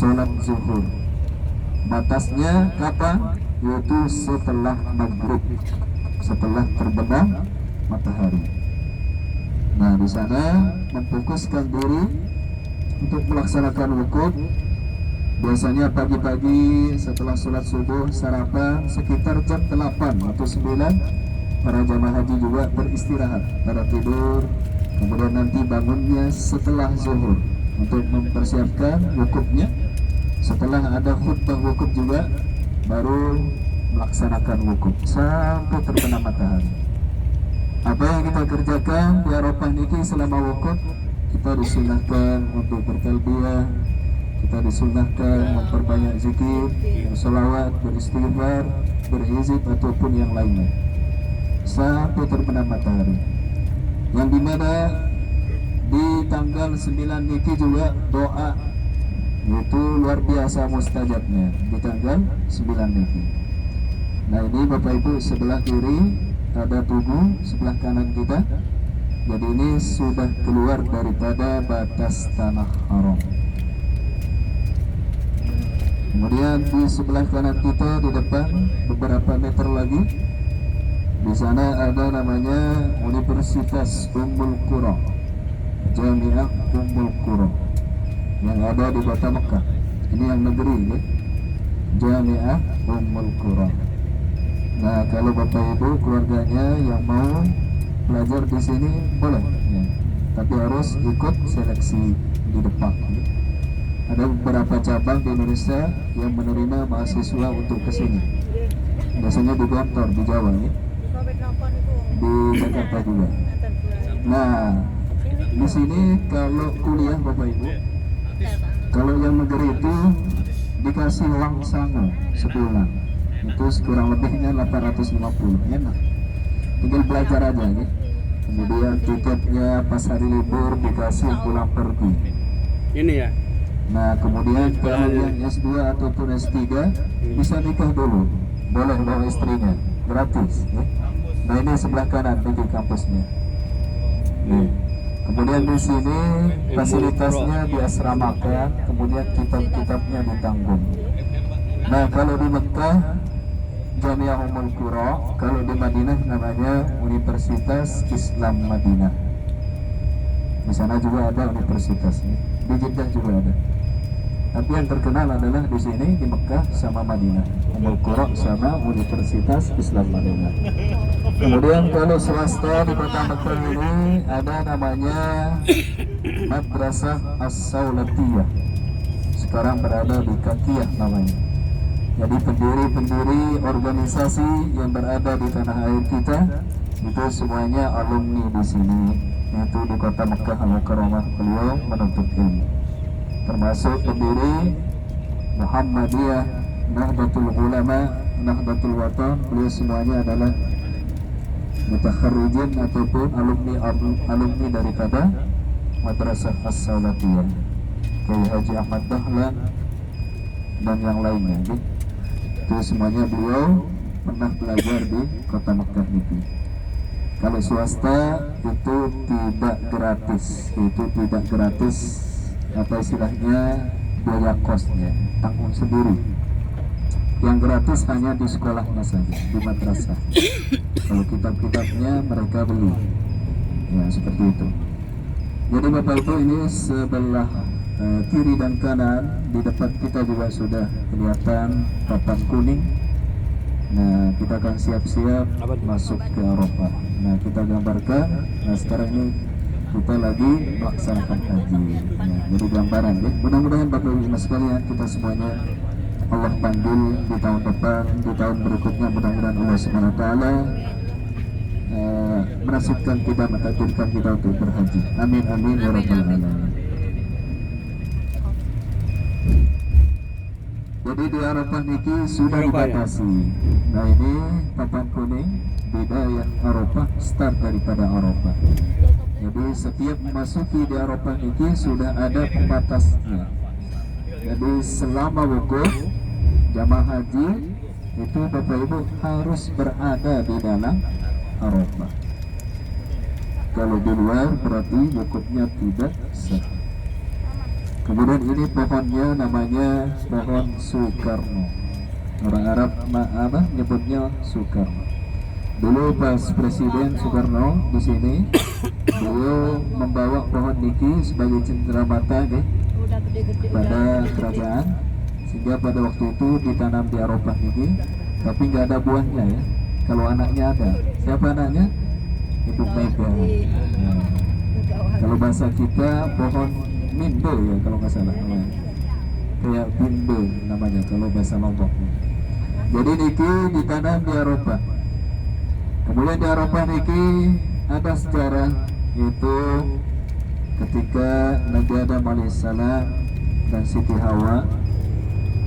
sholat zuhur. Batasnya kapan? Yaitu setelah maghrib, setelah terbenam matahari. Nah, di sana memfokuskan diri untuk melaksanakan wukuf. Biasanya pagi-pagi setelah sholat subuh sarapan sekitar jam 8 atau 9, para jamaah haji juga beristirahat pada tidur. Kemudian nanti bangunnya setelah zuhur untuk mempersiapkan wukufnya. Setelah ada khutbah wukuf juga baru melaksanakan wukuf sampai terbenam matahari. Apa yang kita kerjakan di Arafah niki selama wukuf? Kita disunahkan untuk bertalbiyah, kita disunahkan memperbanyak zikir, bersolawat, beristighfar, berhizib ataupun yang lainnya sampai terbenam matahari. Yang dimana di tanggal 9 niki juga doa itu luar biasa mustajabnya di tanggal 9 niki. Nah, ini Bapak Ibu, sebelah kiri ada tugu, sebelah kanan kita. Jadi ini sudah keluar daripada batas tanah haram. Kemudian di sebelah kanan kita di depan beberapa meter lagi, di sana ada namanya Universitas Ummul Qura, Jamiah Ummul Qura, yang ada di kota Mekah. Ini yang negeri ya, Jamiah Ummul Qura. Nah, kalau Bapak Ibu keluarganya yang mau belajar di sini boleh ya, tapi harus ikut seleksi di depan ya. Ada beberapa cabang di Indonesia yang menerima mahasiswa untuk ke sini. Biasanya di Gontor, di Jawa ya, di Jakarta juga. Nah, di sini kalau kuliah Bapak Ibu, kalau yang negeri itu dikasih uang sangu sebulan, itu kurang lebihnya 850, enak. Tinggal belajar aja ya. Kemudian tiketnya pas hari libur dikasih pulang pergi. Ini ya. Nah, kemudian kalau yang S2 ataupun S3 bisa nikah dulu, boleh bawa istrinya, gratis ya. Nah, ini sebelah kanan di kampusnya. Nih. Kemudian di sini fasilitasnya diasramakan, kemudian kitab-kitabnya ditanggung. Nah, kalau di Mekah Jamiah Ummul Qura, kalau di Madinah namanya Universitas Islam Madinah. Di sana juga ada universitasnya, di Jeddah juga ada. Tapi yang terkenal adalah di sini di Mekah sama Madinah, Ummul Qura sama Universitas Islam Madinah. Kemudian kalau swasta di kota Mekah ini ada namanya Madrasah As-Saulatiyah. Sekarang berada di Kakiyah namanya. Jadi pendiri-pendiri organisasi yang berada di tanah air kita itu semuanya alumni di sini, yaitu di kota Mekah Al-Mukarramah beliau menuntut ilmu. Termasuk pendiri Muhammadiyah, Nahdlatul Ulama, Nahdlatul Watan, beliau semuanya adalah mutakharrijin ataupun alumni daripada Madrasah As-Saulatiyah, Kiai Haji Ahmad Dahlan dan yang lainnya. Itu semuanya beliau pernah belajar di kota Mekah itu. Kalau swasta itu tidak gratis, apa istilahnya, biaya kosnya tanggung sendiri. Yang gratis hanya di sekolahnya saja, di madrasah. Kalau kitab-kitabnya mereka beli, ya seperti itu. Jadi Bapak Ibu, ini sebelah kiri dan kanan di depan kita juga sudah kelihatan papan kuning. Nah, kita akan siap-siap masuk ke Arafah. Nah, kita gambarkan. Nah, sekarang ini kita lagi melaksanakan haji. Nah, jadi gambaran ya. Mudah-mudahan Bapak Ibu sekalian, kita semuanya Allah panggil di tahun depan, di tahun berikutnya, mudah-mudahan Allah Subhanahu wa taala menasibkan kita, mentakdirkan kita untuk berhaji. Amin amin ya rabbal alamin. Jadi di Arafah niki sudah dibatasi. Nah, ini papan kuning bidayah Arafah, start daripada Arafah. Jadi setiap memasuki di Arafah niki sudah ada pembatasnya. Jadi selama wukuf jamaah haji itu Bapak Ibu harus berada di dalam Arafah. Kalau di luar berarti wukufnya tidak sah. Kemudian ini pohonnya namanya pohon Soekarno. Orang Arab apa nyebutnya Soekarno. Dulu pas Presiden Soekarno di sini, beliau membawa pohon niki sebagai cenderamata pada kerajaan, sehingga pada waktu itu ditanam di Eropa niki, tapi nggak ada buahnya ya. Kalau anaknya ada, siapa anaknya? Ibu Mega. Nah, kalau bahasa kita pohon mindo ya kalau nggak salah, kayak bindo namanya kalau bahasa Lombok. Jadi niki ditanam di Eropa. Kemudian di Eropa niki ada sejarah, yaitu ketika Nabi Adam alaihissalam dan Siti Hawa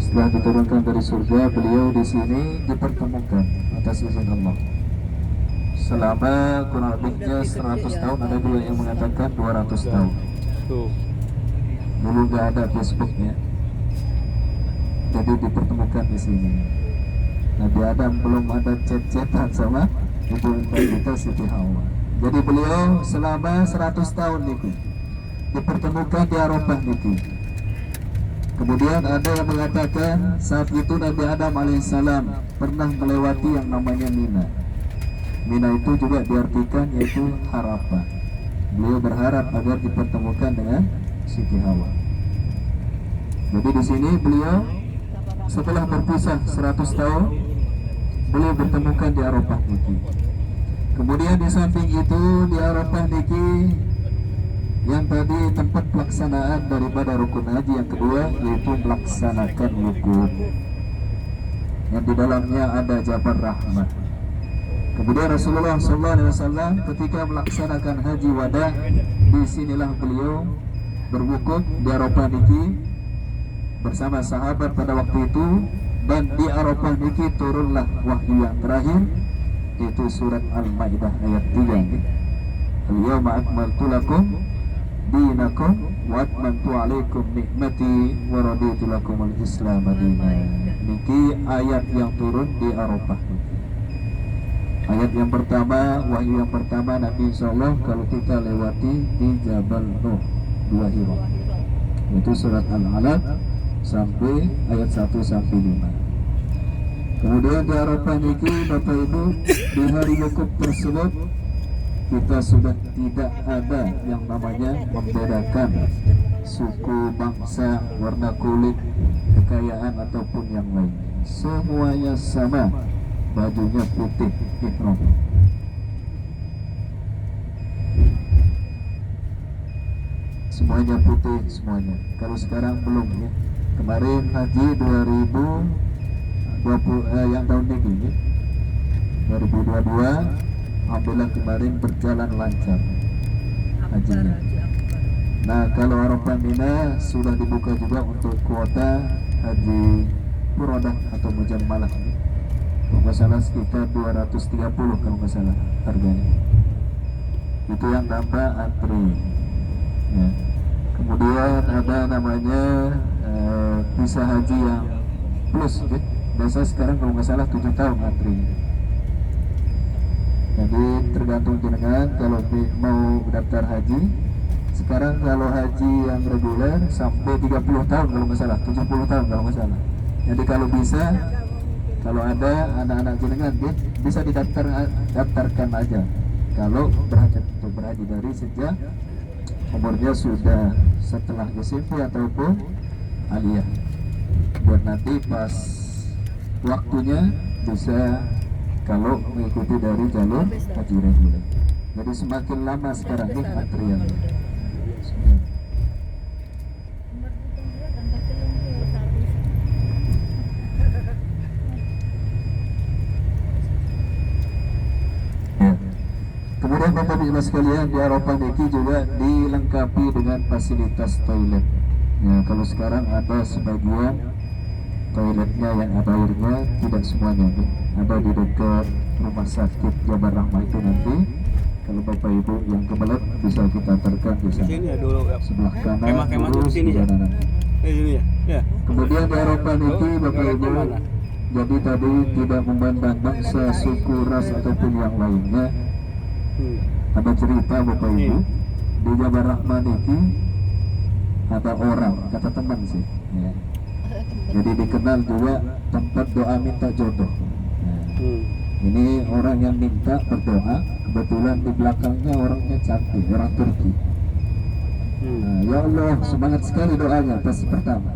setelah diturunkan dari surga, beliau di sini dipertemukan atas izin Allah selama kurang lebihnya 100 tahun. Ada juga yang mengatakan 200 tahun. Dulu nggak ada Facebooknya, jadi dipertemukan di sini. Nabi Adam belum ada chat-chatan sama ibu kita Siti Hawa. Jadi beliau selama 100 tahun niku dipertemukan di Eropa niku. Kemudian ada yang mengatakan saat itu Nabi Adam alaihissalam pernah melewati yang namanya Mina. Mina itu juga diartikan yaitu harapan. Beliau berharap agar dipertemukan dengan Siti Hawa. Jadi di sini beliau setelah berpisah 100 tahun, beliau bertemukan di Eropa niki. Kemudian di samping itu di Eropa niki yang tadi tempat pelaksanaan daripada rukun haji yang kedua, yaitu melaksanakan wukuf, yang di dalamnya ada Jabal Rahmah. Kemudian Rasulullah SAW ketika melaksanakan haji wada, disinilah beliau berwukuf di Eropa niki bersama sahabat pada waktu itu. Dan di Eropa niki turunlah wahyu yang terakhir, yaitu surat Al-Maidah ayat 3. Al-yawma akmaltu lakum dinakum wa atmamtu alaikum nikmati wa raditu lakum al-islam dinan. Niki ayat yang turun di Eropa. Ayat yang pertama, wahyu yang pertama Nabi SAW kalau kita lewati di Jabal Nuh 2 Hira, itu surat Al-Alaq sampai ayat 1 sampai 5. Kemudian di Eropa niki Bapak Ibu, di hari wukuf tersebut kita sudah tidak ada yang namanya membedakan suku, bangsa, warna kulit, kekayaan ataupun yang lain. Semuanya sama, bajunya putih ihram. Semuanya putih semuanya. Kalau sekarang belum ya. Kemarin haji 2020 yang tahun ini ya, 2022, alhamdulillah kemarin berjalan lancar hajinya. Nah kalau Arafah Mina sudah dibuka juga untuk kuota haji Furodah atau Mujammalah. Kalau nggak salah sekitar 230 kalau nggak salah harganya. Itu yang tanpa antri. Ya. Kemudian ada namanya visa haji yang plus ya. Biasa sekarang kalau nggak salah 7 tahun antri. Jadi tergantung jenengan kalau mau daftar haji. Sekarang kalau haji yang reguler sampai 30 tahun kalau nggak salah, 70 tahun kalau nggak salah. Jadi kalau bisa, kalau ada anak-anak jenengan bisa daftarkan aja. Kalau berhajat untuk berhaji dari sejak umurnya sudah setelah SMP ataupun aliyah, buat nanti pas waktunya bisa kalau mengikuti dari jalur haji reguler. Jadi semakin lama sekarang nih antriannya. Kemudian Bapak Ibu sekalian, di Eropa niki juga dilengkapi dengan fasilitas toilet. Ya, kalau sekarang ada sebagian toiletnya yang ada airnya, tidak semuanya nih. Ada di dekat rumah sakit Jabal Rahmah itu nanti. Kalau Bapak Ibu yang kebelet bisa kita terkan di sana. Sebelah kanan lurus di kanan. Kemudian di Eropa niki Bapak Ibu, jadi tadi tidak memandang bangsa, suku, ras ataupun yang lainnya. Ada cerita Bapak Ibu, di Jabal Rahmah niki ada orang, kata teman sih ya. Jadi dikenal juga tempat doa minta jodoh. Nah, ini orang yang minta berdoa, kebetulan di belakangnya orangnya cantik, orang Turki. Nah, ya Allah, semangat sekali doanya pas pertama.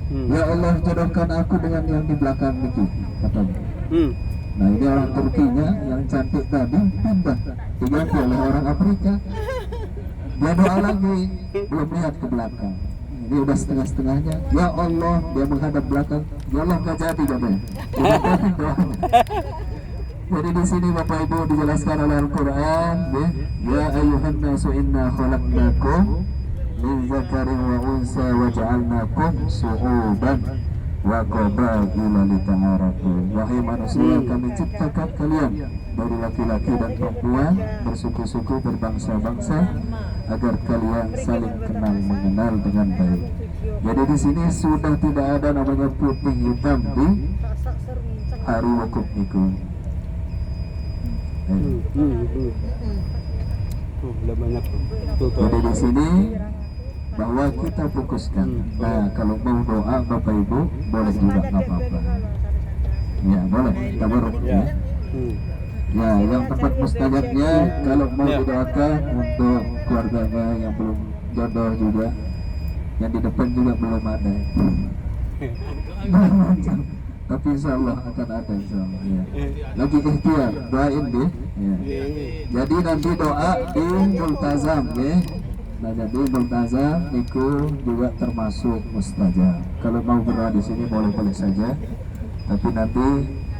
Ya Allah, jodohkan aku dengan yang di belakang itu, katanya. Nah, ini orang Turkinya yang cantik tadi pindah diganti oleh orang Afrika. Dia doa lagi, belum lihat ke belakang. Ini udah setengah-setengahnya. Ya Allah, dia menghadap belakang. Ya Allah, nggak jadi katanya. Jadi di sini Bapak Ibu dijelaskan oleh Al-Quran, ya ayuhan nasu inna khalaqnakum min zakarin wa unsa wa ja'alnakum su'uban wa qabaila lita'arafu. Wahai manusia, kami ciptakan kalian dari laki-laki dan perempuan, bersuku-suku, berbangsa-bangsa, agar kalian saling kenal mengenal dengan baik. Jadi di sini sudah tidak ada namanya putih hitam di hari wukuf itu. Jadi di sini bahwa kita fokuskan. Nah, kalau mau doa Bapak Ibu boleh juga, nggak apa-apa. Ya boleh, tabaruk ya. Ya, yang tempat mustajabnya kalau mau didoakan untuk keluarganya yang belum jodoh juga, yang di depan juga belum ada. Tapi insya Allah akan ada, insya Allah ya. Lagi ikhtiar, doain deh ya. Jadi nanti doa di multazam ya. Nah, jadi multazam itu juga termasuk mustajab. Kalau mau berdoa di sini boleh-boleh saja. Tapi nanti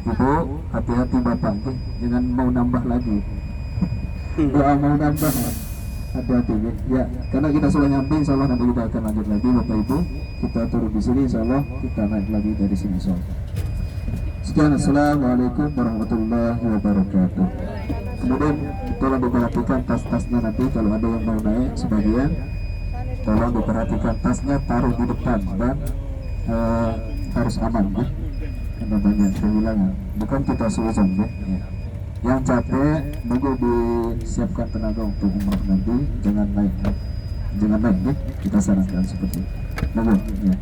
Ibu hati-hati Bapak, jangan mau nambah lagi. Doa mau nambah, hati-hati ya. Karena kita sudah nyampe, insya Allah nanti kita akan lanjut lagi Bapak Ibu. Kita turun di sini, insya Allah kita naik lagi dari sini, insya Allah. Sekian, assalamualaikum warahmatullahi wabarakatuh. Kemudian tolong diperhatikan tas-tasnya nanti kalau ada yang mau naik sebagian, tolong diperhatikan tasnya, taruh di depan dan harus aman ya. Karena banyak kehilangan, bukan kita suzon ya. Yang capek nunggu disiapkan tenaga untuk umrah nanti, jangan naik ya. Kita sarankan seperti itu. Nunggu ya.